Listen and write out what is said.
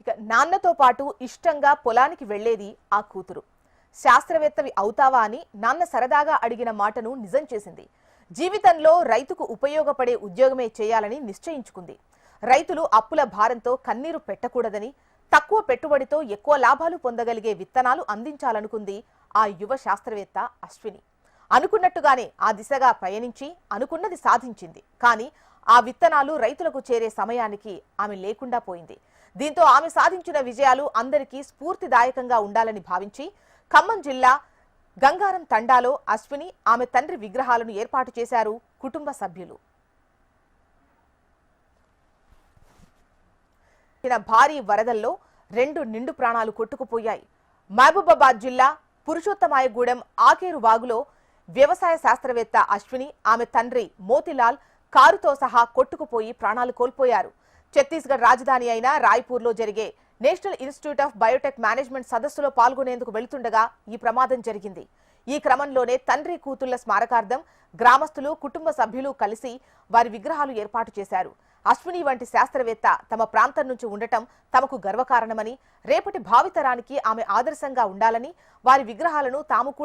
ఇక నాన్నతో పాటు ఇష్టంగా పొలానికి వెళ్లేది ఆ కూతురు. శాస్త్రవేత్తవి అవుతావా అని నాన్న సరదాగా అడిగిన మాటను నిజం చేసింది. జీవితంలో రైతుకు ఉపయోగపడే ఉద్యోగమే చేయాలని నిశ్చయించుకుంది. రైతులు అప్పుల భారంతో కన్నీరు పెట్టకూడదని, తక్కువ పెట్టుబడితో ఎక్కువ లాభాలు పొందగలిగే విత్తనాలు అందించాలనుకుంది ఆ యువ శాస్త్రవేత్త అశ్విని. అనుకున్నట్టుగానే ఆ దిశగా పయనించి అనుకున్నది సాధించింది. కానీ ఆ విత్తనాలు రైతులకు చేరే సమయానికి ఆమె లేకుండా పోయింది. దీంతో ఆమె సాధించిన విజయాలు అందరికీ స్ఫూర్తిదాయకంగా ఉండాలని భావించి ఖమ్మం జిల్లా గంగారం తండాలో అశ్విని, ఆమె తండ్రి విగ్రహాలను ఏర్పాటు చేశారు కుటుంబ సభ్యులు. భారీ వరదల్లో 2 నిండు ప్రాణాలు కొట్టుకుపోయాయి. మహబూబాబాద్ జిల్లా పురుషోత్తమాయగూడెం ఆకేరు వాగులో వ్యవసాయ శాస్త్రవేత్త అశ్విని, ఆమె తండ్రి మోతిలాల్ కారుతో సహా కొట్టుకుపోయి ప్రాణాలు కోల్పోయారు. ఛత్తీస్గఢ్ రాజధాని అయిన రాయ్పూర్లో జరిగే national institute of Biotech management సదస్సులో పాల్గొనేందుకు వెళుతుండగా ఈ ప్రమాదం జరిగింది. ఈ క్రమంలోనే తండ్రి కూతుళ్ల స్మారకార్థం గ్రామస్తులు, కుటుంబ సభ్యులు కలిసి వారి విగ్రహాలు ఏర్పాటు చేశారు. అశ్విని వంటి శాస్త్రవేత్త తమ ప్రాంతం నుంచి ఉండటం తమకు గర్వకారణమని, రేపటి భావితరానికి ఆమె ఆదర్శంగా ఉండాలని వారి విగ్రహాలను తాము కూడా